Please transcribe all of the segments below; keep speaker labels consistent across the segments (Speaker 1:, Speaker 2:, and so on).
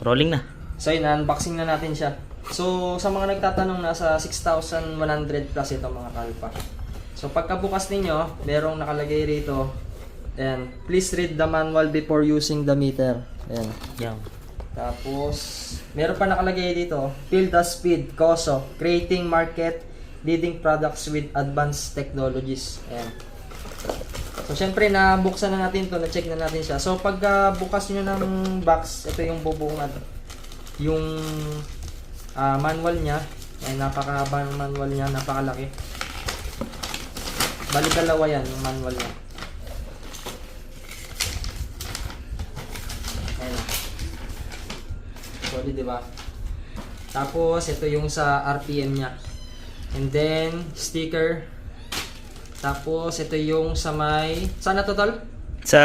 Speaker 1: Rolling na.
Speaker 2: So yun, unboxing na natin siya. So sa mga nagtatanong, nasa 6,100 plus ito mga kalpa. So pagkabukas ninyo, merong nakalagay rito, and please read the manual before using the meter. Ayan.
Speaker 1: Yan.
Speaker 2: Tapos meron pa nakalagay dito, feel the speed, COSO, creating market leading products with advanced technologies. Ayan. So syempre nabuksan na natin to, na-check na natin siya. So pag bukas niyo ng box, ito yung bubuong yung manual niya. Ay, napakahaba ng manual niya, napakalaki. Bali dalawa yan yung manual niya. Ayan. Solid, di ba? Tapos ito yung sa RPM niya. And then sticker. Tapos ito yung sa may, saan na total?
Speaker 1: Sa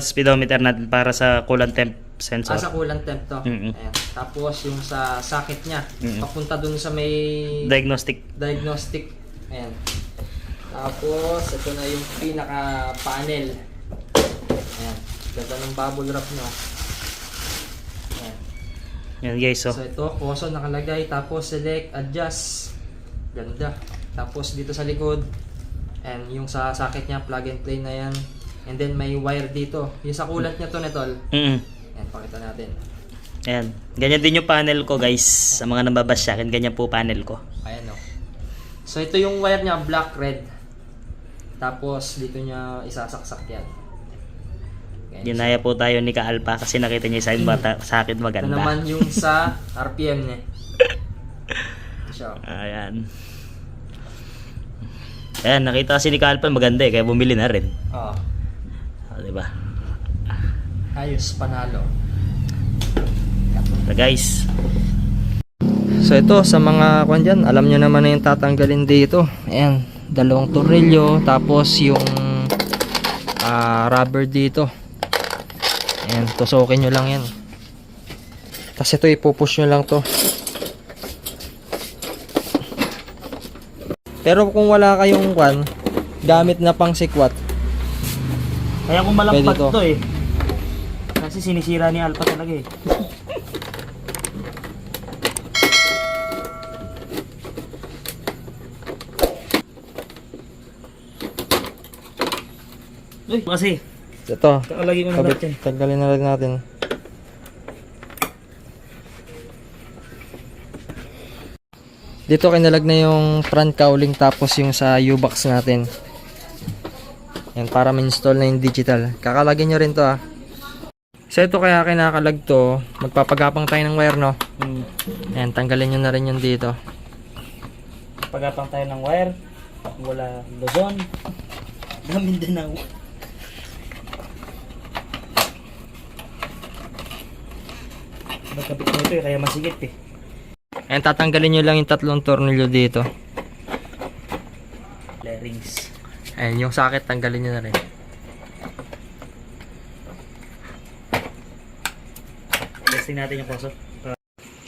Speaker 1: speedometer natin para sa coolant temp sensor.
Speaker 2: Sa coolant temp to. Ayan. Tapos yung sa socket niya, papunta dun sa may
Speaker 1: Diagnostic.
Speaker 2: Ayan. Tapos ito na yung pinaka panel. Ayan. Ganda ng bubble wrap nyo. Ayan.
Speaker 1: Yan guys, so.
Speaker 2: So ito, COSO nakalagay. Tapos select, adjust. Ganda. Tapos dito sa likod, and yung sa socket niya, plug and play na yan. And then may wire dito. Yung sa coolant niya to, Netol. Ayan, pakita natin.
Speaker 1: Ayan. Ganyan din yung panel ko guys. Sa mga nababas sa akin, ganyan po panel ko.
Speaker 2: Ayan o. So ito yung wire niya, black, red. Tapos dito niya isasaksak yan. Ayan.
Speaker 1: Ginaya po tayo ni Ka-Alpha kasi nakita niya sa akin maganda.
Speaker 2: Ito naman yung sa RPM niya. So,
Speaker 1: ayan. Ayan, nakita kasi ni Ka-Alpha maganda kaya bumili na rin.
Speaker 2: Oo.
Speaker 1: Diba?
Speaker 2: Ayos, panalo.
Speaker 1: So guys.
Speaker 2: So ito, sa mga kwan dyan, alam nyo naman na yung tatanggalin dito. Ayan, dalawang tornilyo, tapos yung rubber dito. Ayan, tusukin nyo lang yan. Tapos ito, ipupush nyo lang to. Pero kung wala kayong kwan, gamit na pang sikwat.
Speaker 1: Kaya kung malampag
Speaker 2: Pwede to.
Speaker 1: to kasi sinisira ni Alpha talaga Uy, kasi
Speaker 2: Ito,
Speaker 1: kakalagi mo na lahat yan.
Speaker 2: tanggalin na lang natin. Dito kinalag na yung front cowling, tapos yung sa U-box natin. Yan, para ma-install na yung digital. Kakalagin nyo rin to So ito kaya kinakalag to, magpapagapang tayo ng wire, no? Yan, tanggalin nyo na rin yun dito.
Speaker 1: Pagapang tayo ng wire, wala Luzon, Mindanao. Magkabit mo ito kaya masigit
Speaker 2: Yan, tatanggalin nyo lang yung tatlong tornilyo dito.
Speaker 1: Bearings.
Speaker 2: Ayan, yung socket, tanggalin nyo na rin.
Speaker 1: Testing natin yung koso.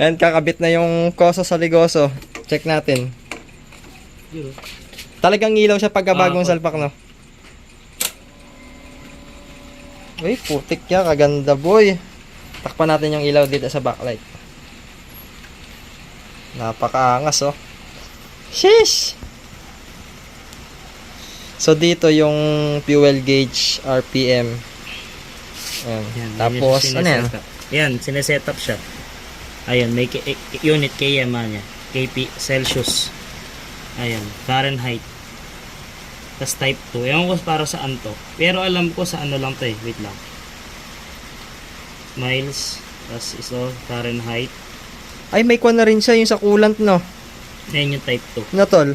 Speaker 2: Yan, kakabit na yung koso sa ligoso. Check natin. Talagang ilaw siya pagka bagong salpak, no? Uy, putik niya, kaganda boy. Takpan natin yung ilaw dito sa backlight. Napakaangas, oh. Sheesh! So dito yung fuel gauge, RPM. Ayan. Tapos, ano yan?
Speaker 1: Yan, sineset up siya. Ayan, may unit km niya. KP, Celsius. Ayan, Fahrenheit. Tapos type 2. Ewan ko para saan to. Pero alam ko sa ano lang to Wait lang. Miles. Tapos iso, Fahrenheit.
Speaker 2: Ay, may kwan na rin siya yung sa coolant, no?
Speaker 1: Ayan yung type 2.
Speaker 2: Na tol.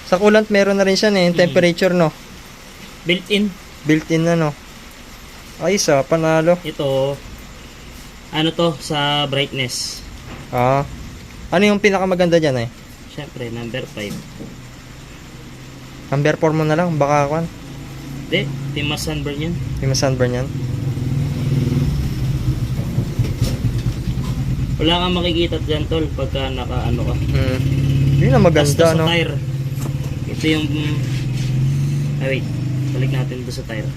Speaker 2: Sa coolant meron na rin siya, yung temperature, no?
Speaker 1: Built-in.
Speaker 2: Built-in na, no? Ay, panalo.
Speaker 1: Ito, ano to, sa brightness.
Speaker 2: Ano yung pinakamaganda dyan,
Speaker 1: Siyempre, number 5.
Speaker 2: Number 4 mo na lang, baka kwan.
Speaker 1: Hindi, Timas Sunburn yan.
Speaker 2: Yung sunburn yan.
Speaker 1: Wala kang makikita dyan, tol, pagka naka-ano ka.
Speaker 2: Yun na maganda,
Speaker 1: Basta
Speaker 2: no?
Speaker 1: sa tire. Ito yung... Ay, wait. Balik natin doon sa tire.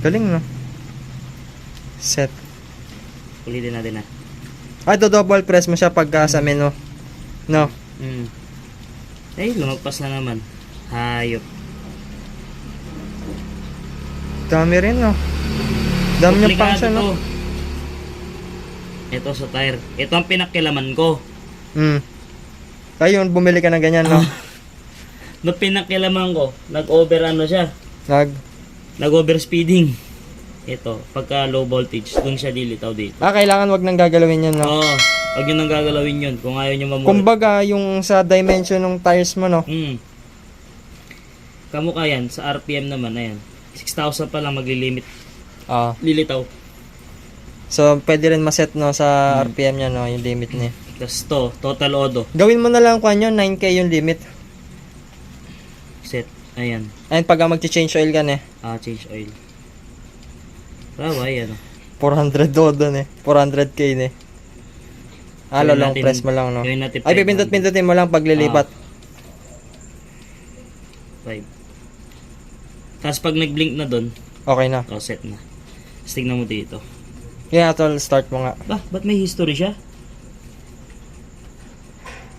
Speaker 2: Galing, no? Set.
Speaker 1: Ulitin natin na.
Speaker 2: Ay, to double press mo siya pagka sa menu. No.
Speaker 1: Ay, lumagpas na naman. Hayop.
Speaker 2: Dami rin, no. Dami yung
Speaker 1: Komplikado
Speaker 2: function, no.
Speaker 1: to. Ito sa tire. Ito ang pinakilaman ko.
Speaker 2: Ayun, bumili ka ng ganyan, no.
Speaker 1: Nung pinakilaman ko, nag-over ano siya.
Speaker 2: Nag
Speaker 1: Nag-over speeding. Ito, pagka low voltage, doon siya dilitaw dito.
Speaker 2: kailangan wag nang gagalawin yan, no.
Speaker 1: Oo, wag nyo nang gagalawin yun kung ayaw nyo mamuli.
Speaker 2: Kumbaga, yung sa dimension ng tires mo, no.
Speaker 1: Kamukha yan, sa RPM naman, ayan. 6,000 pa lang maglilimit.
Speaker 2: Ah.
Speaker 1: Lilitaw.
Speaker 2: So, pwede rin maset, no, sa RPM niya, no, yung limit niya.
Speaker 1: Tapos to, total odo.
Speaker 2: Gawin mo na lang kung ano, 9K yung limit.
Speaker 1: Set, ayan.
Speaker 2: Ayun, pag mag-change oil ka, ne.
Speaker 1: Change oil. Rawa, ayan.
Speaker 2: 400 doon, ne. 400K, ne.
Speaker 1: Gawin
Speaker 2: Long
Speaker 1: natin-
Speaker 2: press mo lang, no.
Speaker 1: gawin natin
Speaker 2: Ay, pipindot-pindutin mo lang pag lilipat.
Speaker 1: 5. Tapos pag nag-blink na doon,
Speaker 2: Okay na.
Speaker 1: set na. Tapos tignan mo dito.
Speaker 2: Yeah, tol, start mo nga.
Speaker 1: Ba't may history siya?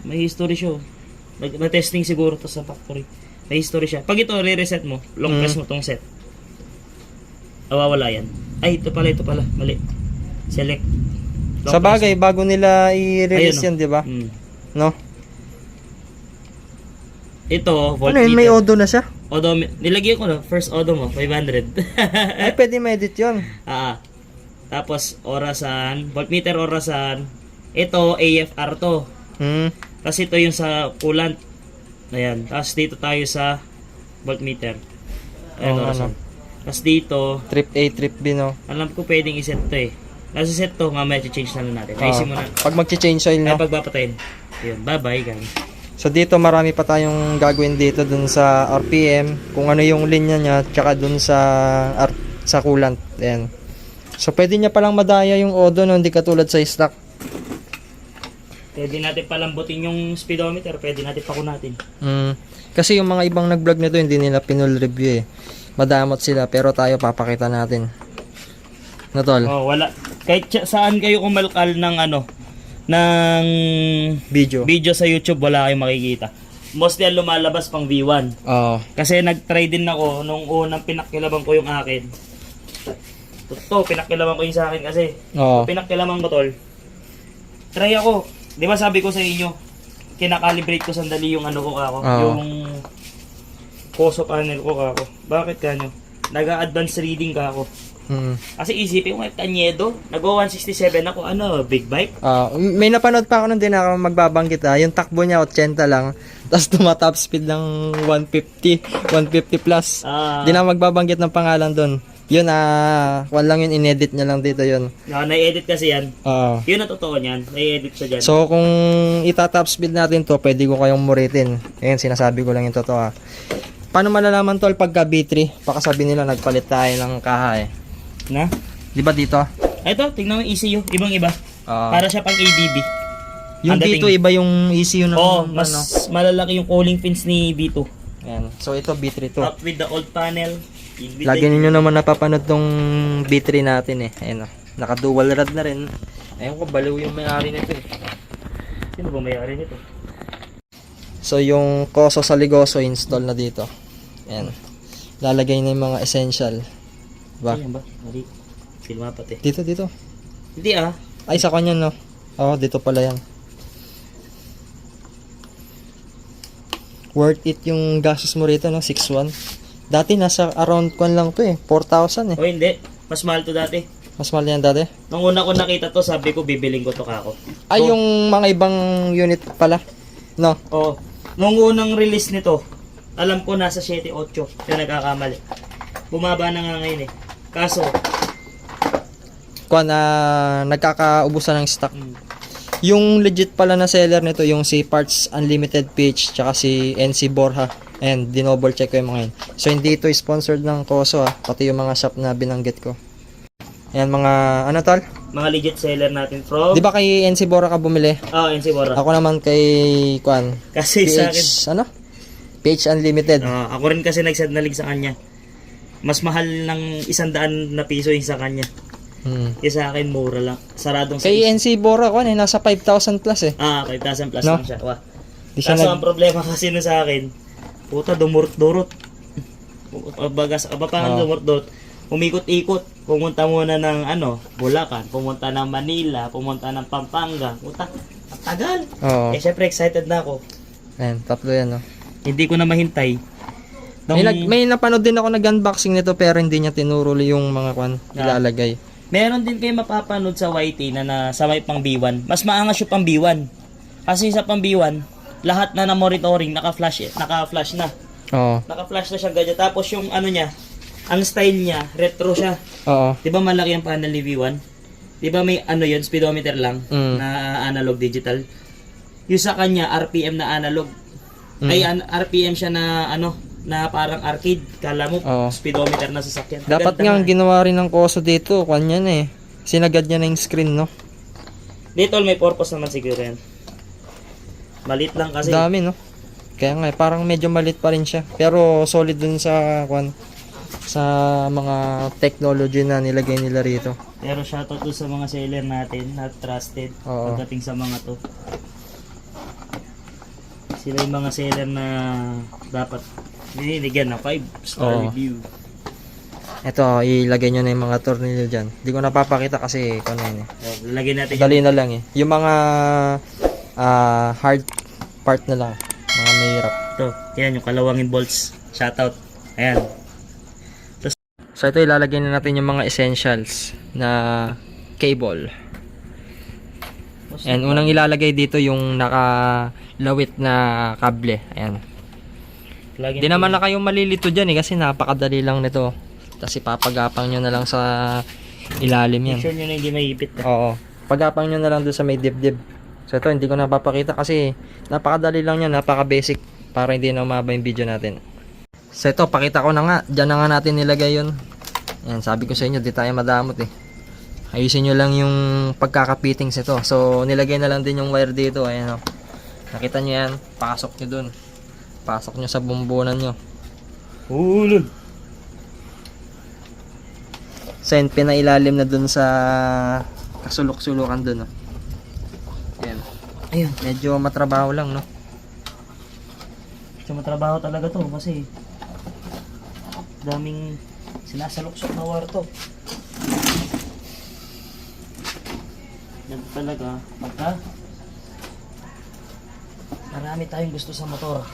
Speaker 1: May history siya. Na-testing siguro to sa factory. May history siya. Pag ito, re-reset mo, long press mo tong set. Nawawala yan. Ay, ito pala. Mali. Select. Long
Speaker 2: Sa
Speaker 1: press
Speaker 2: bagay, bago nila i-release
Speaker 1: Ayun,
Speaker 2: yan, di ba?
Speaker 1: mo.
Speaker 2: No?
Speaker 1: Ito,
Speaker 2: Ano yun, may
Speaker 1: voltmeter.
Speaker 2: odo na siya?
Speaker 1: Odo, nilagyan ko na. First odo mo, 500.
Speaker 2: Ay, pwede ma-edit yun.
Speaker 1: Tapos, orasan. Voltmeter, orasan. Ito, AFR to. Tapos ito yung sa coolant. Ayan. Tapos dito tayo sa voltmeter. Ayan,
Speaker 2: Oo,
Speaker 1: orasan. Tapos dito,
Speaker 2: Trip A, trip B, no?
Speaker 1: alam ko pwedeng iset to eh. Nasa set to, mamaya change na lang natin. Ayusin mo na.
Speaker 2: Pag mag-change oil,
Speaker 1: Ay,
Speaker 2: no?
Speaker 1: pagbapatayin. Yun, bye-bye gang.
Speaker 2: So dito marami pa tayong gagawin dito dun sa RPM, kung ano yung linya niya, tsaka dun sa coolant. Ayan. So pwede niya palang madaya yung odo, no? Hindi katulad sa stock.
Speaker 1: Pwede natin palambutin yung speedometer, pwede natin pakunatin.
Speaker 2: Kasi yung mga ibang nag-vlog nito hindi nila pinul review eh. Madamot sila, pero tayo papakita natin. Na tol?
Speaker 1: Oh, wala. Kahit saan kayo kumalkal ng ng
Speaker 2: Video.
Speaker 1: sa YouTube, wala kayong makikita. Mostly ang lumalabas pang V1.
Speaker 2: Oo.
Speaker 1: Kasi nag-try din ako nung unang pinakilaban ko yung akin. Totoo, pinakilaban ko yung sa akin kasi.
Speaker 2: Oo.
Speaker 1: Pinakilaban ko tol. Try ako. Di ba sabi ko sa inyo, kinakalibrate ko sandali yung ko ako.
Speaker 2: Oo.
Speaker 1: Yung Koso panel ko ako. Bakit kanyo? Nag-advance reading ka ako. Kasi isipin ko, Tanyedo, nag-167 ako, big bike?
Speaker 2: May napanood pa ako nung din ako magbabanggit yung takbo niya 80 lang, tapos tumatop speed ng 150 plus. Di na magbabanggit ng pangalan doon. Yun, wala lang yun, inedit niya lang dito yun.
Speaker 1: Na-edit kasi yan.
Speaker 2: Oo.
Speaker 1: Yun ang totoo niyan, na-edit siya dyan.
Speaker 2: So, kung itatop speed natin to, pwede ko kayong muritin. Ayun, sinasabi ko lang yung totoo. Paano malalaman tol pagka B3? Baka sabi nila nagpalit tayo ng kaha eh.
Speaker 1: Na?
Speaker 2: Di ba dito?
Speaker 1: Ito, tingnan mo yung ECU, ibang-iba.
Speaker 2: Oo.
Speaker 1: Para siya pang ADB.
Speaker 2: Yung
Speaker 1: Ang dating-
Speaker 2: B2 iba yung ECU ng
Speaker 1: mas malalaki yung cooling pins ni B2.
Speaker 2: Ayan. So, ito B3 to.
Speaker 1: Out with the old panel. in with
Speaker 2: Lagi
Speaker 1: the-
Speaker 2: ninyo naman napapanood tong B3 natin eh. Ayan o. Naka-dual rod na rin. Ayun ko, baliw yung may-ari nito eh.
Speaker 1: Sino ba may-ari nito?
Speaker 2: So, yung Koso sa Ligoso install na dito. Ayan. Lalagay na yung mga essential. Diba?
Speaker 1: Ayan ba? Mali. Silmapat eh.
Speaker 2: Dito.
Speaker 1: Hindi
Speaker 2: Ay, sa kanya no. Oo, dito pala yan. Worth it yung gastos mo rito, no? 6,100. Dati nasa around kwan lang to eh. 4,000 eh.
Speaker 1: O hindi. Mas mahal to dati.
Speaker 2: Mas mahal yan dati.
Speaker 1: Nung una ko nakita to, sabi ko bibiling ko to kako.
Speaker 2: Ay, yung mga ibang unit pala. No?
Speaker 1: Oh, nung unang release nito, alam ko nasa 7-8. Yung nagkakamali. Bumaba na nga ngayon eh. Kaso,
Speaker 2: Kwan, nagkakaubusan ng stock. Yung legit pala na seller nito, yung si Parts Unlimited PH, tsaka si NC Borja. And dinoble check ko yung mga yun. So, hindi ito sponsored ng Koso pati yung mga shop na binanggit ko. Ayan, mga, ano tol?
Speaker 1: mga legit seller natin from...
Speaker 2: Di ba kay NC Borja ka bumili?
Speaker 1: NC Bora.
Speaker 2: Ako naman kay, Kwan,
Speaker 1: Kasi sa akin,
Speaker 2: PH, ano? PH Unlimited.
Speaker 1: ako rin kasi nagsanalig sa kanya. Mas mahal ng 100 na piso yung sa kanya. Yung sa akin, mura lang. Saradong
Speaker 2: Kay
Speaker 1: size.
Speaker 2: NC Bora ko, nasa 5,000 plus eh.
Speaker 1: 5,000 plus
Speaker 2: No?
Speaker 1: lang siya. Wah.
Speaker 2: Di siya
Speaker 1: Kaso ang problema kasi nun sa akin, puta, dumurot-durot. Paano dumurot-durot? Umikot-ikot. Pumunta muna ng Bulacan, pumunta ng Manila, pumunta ng Pampanga. Puta, ang tagal.
Speaker 2: Oo.
Speaker 1: Eh, syempre excited na ako.
Speaker 2: Ayan, tatlo yan, no?
Speaker 1: Hindi ko na mahintay.
Speaker 2: May napanood din ako nag-unboxing nito pero hindi niya tinuro yung mga ilalagay.
Speaker 1: Meron din kayo mapapanood sa YT na sa may pang B1. Mas maangas yung pang B1. Kasi sa pang B1, lahat na monitoring naka-flash na.
Speaker 2: Oo.
Speaker 1: Naka-flash na siya ganyan. Tapos yung niya, ang style niya, retro siya.
Speaker 2: Oo.
Speaker 1: 'Di ba malaki ang panel ni V1? 'Di ba may yun, speedometer lang na analog digital. Yung sa kanya RPM na analog. Ay RPM siya na na parang arcade. Kala mo
Speaker 2: Oo.
Speaker 1: speedometer na sasakyan.
Speaker 2: Dapat
Speaker 1: Ganda
Speaker 2: nga ang
Speaker 1: nga.
Speaker 2: ginawa rin ng Koso dito, kanya na eh. Sinagad niya na yung screen, no?
Speaker 1: Dito may purpose naman siguro yan. Malit lang kasi.
Speaker 2: Dami, no? Kaya nga, parang medyo malit pa rin siya. Pero solid dun sa sa mga technology na nilagay nila rito.
Speaker 1: Pero shoutout to sa mga seller natin, not trusted
Speaker 2: Oo.
Speaker 1: pagdating sa mga to. Sila yung mga seller na dapat binibigyan ng 5-star
Speaker 2: Oo.
Speaker 1: review.
Speaker 2: Ito, ilagay nyo na yung mga tornilyo dyan. Hindi ko napapakita kasi yun eh.
Speaker 1: So, lalagyan natin
Speaker 2: Dali na lang eh. Yung mga hard part na lang. Mga mahirap.
Speaker 1: ito. Yan yung kalawangin bolts. Shoutout. Ayan.
Speaker 2: So ito ilalagay na natin yung mga essentials na cable. And unang ilalagay dito yung nakalawit na kable. Ayan. Di naman na kayong malilito dyan eh kasi napakadali lang nito. Tapos ipapagapang nyo na lang sa ilalim yan.
Speaker 1: Make sure nyo na hindi maipit.
Speaker 2: Oo. Pagapang nyo na lang doon sa may dibdib. So ito hindi ko napapakita kasi napakadali lang yan, napaka basic para hindi na umaba yung video natin. So ito pakita ko na nga, dyan na nga natin nilagay yun. Yan, sabi ko sa inyo di tayo madamot eh. Ayusin nyo lang yung pagkakapittings ito. So nilagay na lang din yung wire dito. Ayan o. Nakita nyo yan, pasok nyo dun. Pasok nyo sa bumbunan nyo.
Speaker 1: Ulul.
Speaker 2: So yun, pinailalim na dun sa kasulok-sulukan dun. Ayan.
Speaker 1: Ayun.
Speaker 2: Medyo matrabaho lang, no?
Speaker 1: So matrabaho talaga to kasi daming sinasaluksok na wire to. Yan talaga pagka marami tayong gusto sa motor.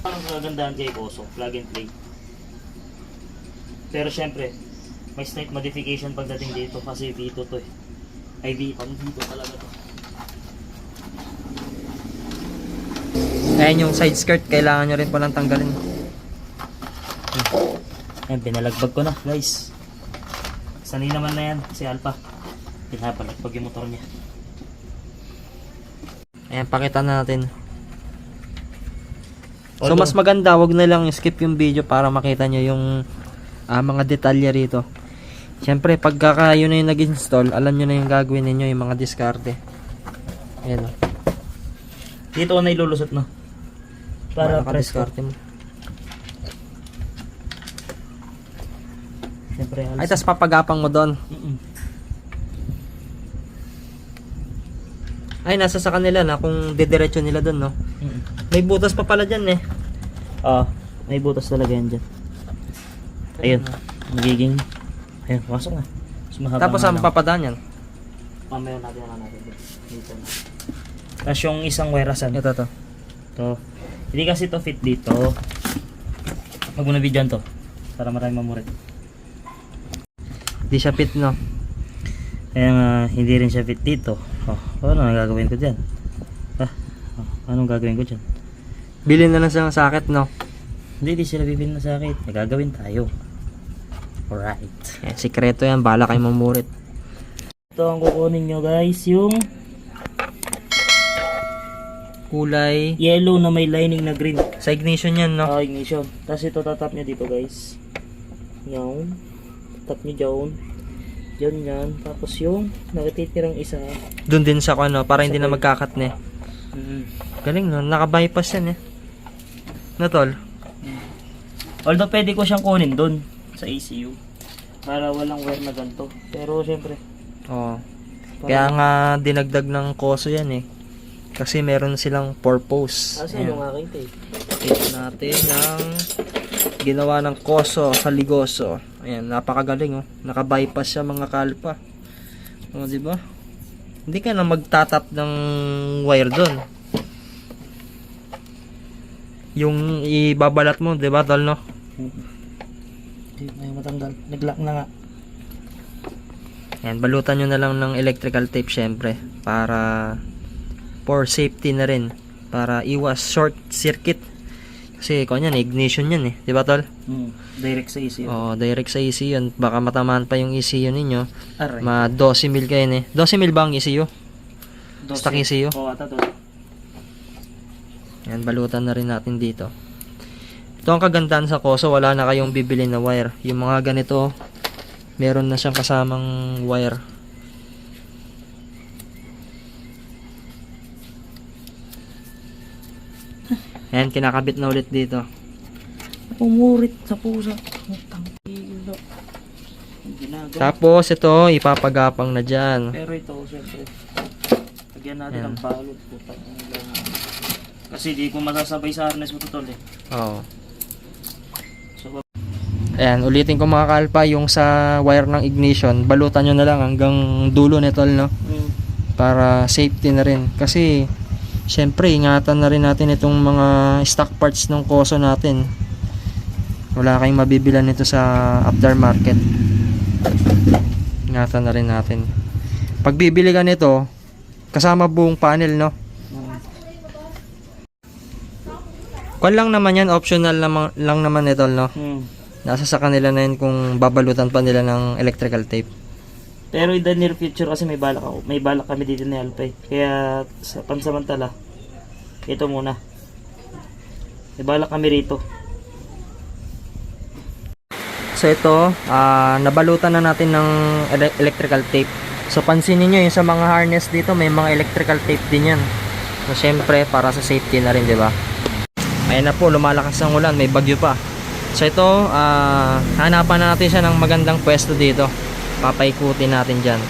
Speaker 1: Ang kagandahan kay Koso, plug and play. Pero syempre, may slight modification pagdating dito kasi dito to eh. Ay pang dito talaga to.
Speaker 2: Ayan yung side skirt, kailangan nyo rin palang tanggalin.
Speaker 1: Ayan, pinalagbag ko na guys. Sanay naman na yan si Alpha. Pinapalagbag yung motor niya.
Speaker 2: Ayan, pakita na natin. So mas maganda, wag na lang skip yung video para makita nyo yung mga detalye rito. Siyempre, pagka yun na yung nag-install, alam nyo na yung gagawin ninyo, yung mga diskarte. Ayan o.
Speaker 1: Dito ko na ilulusot no. Para presko.
Speaker 2: diskarte mo.
Speaker 1: Siyempre
Speaker 2: Ay, tas papagapang mo doon. Ay, nasa sa kanila na kung didiretso nila doon, no? May butas pa pala dyan, eh.
Speaker 1: May butas talaga yan dyan. Ayun. Magiging ayun, pasok na.
Speaker 2: Tapos ang papadaan yan?
Speaker 1: Mamaya natin dito na. Tapos yung isang werasan.
Speaker 2: Ito to.
Speaker 1: To. Hindi kasi to fit dito. Huwag mo na videoan to. Para marami mamurit.
Speaker 2: Di siya fit, no?
Speaker 1: Kaya hindi rin siya fit dito. Ano ang gagawin ko dyan? Anong gagawin ko dyan?
Speaker 2: Bilhin na lang siya ng socket, no?
Speaker 1: Hindi sila bibili na sa akin. May gagawin tayo. Alright.
Speaker 2: Yan, sikreto yan. Bala kayo mamurit.
Speaker 1: Ito ang kukunin nyo guys. Yung
Speaker 2: Kulay.
Speaker 1: yellow na may lining na green.
Speaker 2: Sa ignition yan, no?
Speaker 1: Ignition. Tapos ito tatap nyo dito guys. Yan. Tap nyo dyan. Diyan yan. Tapos yung nakititirang isa.
Speaker 2: Doon din sa ano, para hindi na magkakat na. Galing, no? Naka-bypass yan, eh. No, tol?
Speaker 1: Although pwede ko siyang kunin doon sa ECU. Para walang wear na ganito. Pero syempre,
Speaker 2: Oo. Kaya nga dinagdag ng Koso yan eh. Kasi meron silang purpose.
Speaker 1: asa yung aking tape?
Speaker 2: Ito natin ng ginawa ng Koso sa Ligoso. Ayan, napakagaling oh. Naka-bypass siya mga kalpa. O, di ba? Hindi ka na magtatap ng wire doon. Yung ibabalat mo, di ba, tol, no?
Speaker 1: Hindi na yung matanggal. Nag-lock na nga.
Speaker 2: Ayan, balutan nyo na lang ng electrical tape syempre para for safety na rin, para iwas short circuit kasi kung yan, ignition yan eh, di ba tol?
Speaker 1: Direct sa ECU.
Speaker 2: Oo, direct sa ECU yun, baka matamaan pa yung ECU ninyo.
Speaker 1: Aray.
Speaker 2: 12 mil kayo eh. 12 mil ba ang ECU? Stock ECU?
Speaker 1: Oo, ata to.
Speaker 2: Ayan, balutan na rin natin dito. Ito ang kagandahan sa Koso, wala na kayong bibili na wire. Yung mga ganito, meron na siyang kasamang wire. Ayan, kinakabit na ulit dito.
Speaker 1: Pumurit sa pusa. Utang kilo. Ginagawa.
Speaker 2: Tapos ito, ipapagapang na dyan.
Speaker 1: Pero ito, syempre. Lagyan natin
Speaker 2: Ayan.
Speaker 1: ng balot. Putang. Kasi di ko masasabay sa harness mo to tol eh.
Speaker 2: Oo.
Speaker 1: So,
Speaker 2: Ayan, ulitin ko mga kalpa, yung sa wire ng ignition, balutan nyo na lang hanggang dulo nito, no? Para safety na rin. Kasi, syempre, ingatan na rin natin itong mga stock parts ng Koso natin. Wala kayong mabibilan nito sa aftermarket. Ingatan na rin natin. Pag bibili ka nito, kasama buong panel, no? Kwan lang naman yan, optional lang naman ito, no? Nasa sa kanila na yun kung babalutan pa nila ng electrical tape.
Speaker 1: pero in the near future kasi may balak kami dito ni Alpay. Kaya sa pansamantala, ito muna. May balak kami rito.
Speaker 2: So ito, nabalutan na natin ng electrical tape. So pansinin nyo yung sa mga harness dito, may mga electrical tape din yan. So syempre, para sa safety na rin, di ba? Ayan na po, lumalakas ang ulan, may bagyo pa. So ito, hanapan natin siya ng magandang pwesto dito. Papaikutin natin dyan.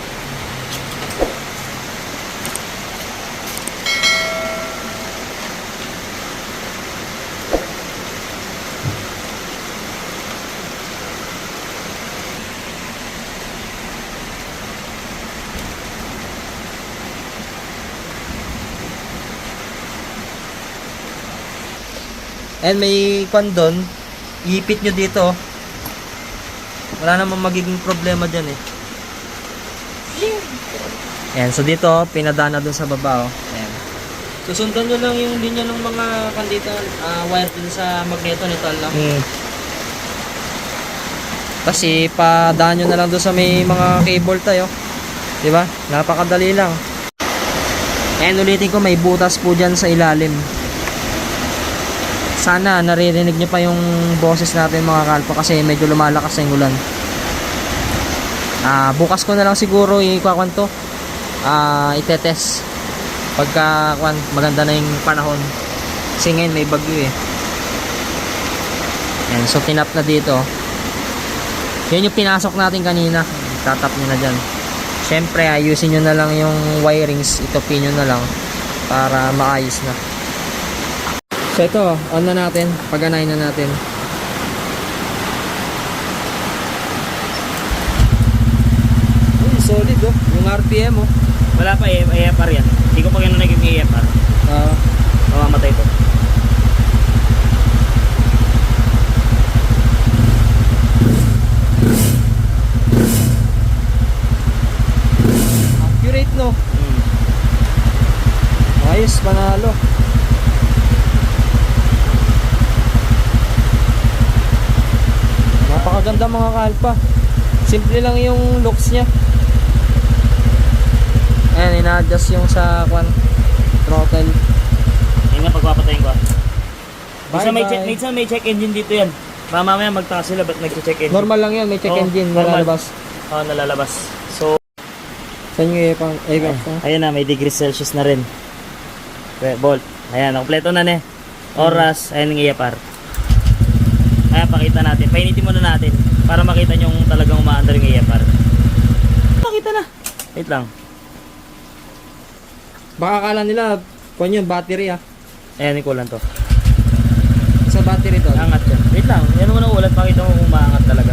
Speaker 2: And may kwan doon, iipit nyo dito. Wala namang magiging problema dyan eh. Ayan, so dito, pinadana doon sa baba. Oh. Ayan. Susundan nyo lang yung linya ng mga kandito, wire dun sa magneto nito. No? Kasi padaan nyo na lang doon sa may mga cable tayo. Diba? Napakadali lang. And ulitin ko, may butas po dyan sa ilalim. Sana naririnig nyo pa yung boses natin mga kalpa kasi medyo lumalakas yung ulan. Bukas ko na lang siguro ikakwanto. Itetest pagka maganda na yung panahon. Kasi ngayon may bagyo eh. Yan, so tinap na dito. Yun yung pinasok natin kanina. Tatap nyo na dyan. Siyempre ayusin nyo na lang yung wirings. Itopin nyo na lang para maayos na. So ito, on na natin, pag-anayin na natin. Uy, solid oh, yung RPM oh.
Speaker 1: Wala pa AFR yan. Hindi ko pa ganun naging AFR. Mamamatay to.
Speaker 2: Accurate no? Ayos, panalo. Napakaganda mga kalpa. Simple lang yung looks niya. Ayan, ina-adjust yung sa throttle.
Speaker 1: Yun nga pagpapatayin ko.
Speaker 2: Bye-bye.
Speaker 1: Minsan may check engine dito yan. Mamaya magtakas sila ba't nag-check engine?
Speaker 2: Normal lang yan, may check
Speaker 1: Oo,
Speaker 2: engine
Speaker 1: normal.
Speaker 2: nalalabas.
Speaker 1: Oo, nalalabas. So,
Speaker 2: Saan yung AF?
Speaker 1: ayan na, may degrees Celsius na rin. Volt. Ayan, kompleto na ne. Oras, ayan yung AFR. Kaya pakita natin. Painitin muna natin para makita nyo kung talagang umaandar yung AFR. Makita na. Wait lang.
Speaker 2: Baka akala nila, kung yun, battery ah.
Speaker 1: Ayan yung kulan to.
Speaker 2: Sa battery doon.
Speaker 1: Angat yan. Wait lang. Yan mo na ulat. Pakita mo kung maangat talaga.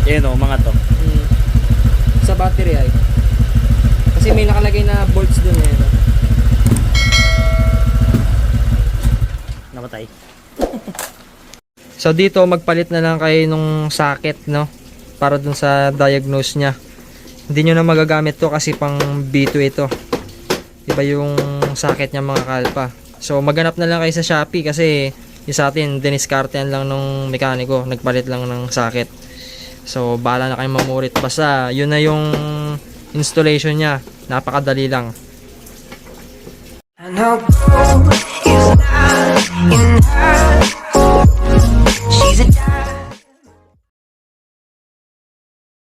Speaker 1: Ayan o, mga to.
Speaker 2: Sa battery ay. Kasi may nakalagay na bolts dun eh. No?
Speaker 1: Namatay.
Speaker 2: So dito magpalit na lang kayo nung socket, no? Para dun sa diagnose niya. Hindi nyo na magagamit to kasi pang B2 ito. Iba yung socket niya mga kalpa. So maghanap na lang kayo sa Shopee kasi yung sa atin diniskartehan lang nung mekaniko, nagpalit lang ng socket. So bahala na kayo mamurit. Basta yun na yung installation niya. Napakadali lang.
Speaker 3: And I'll go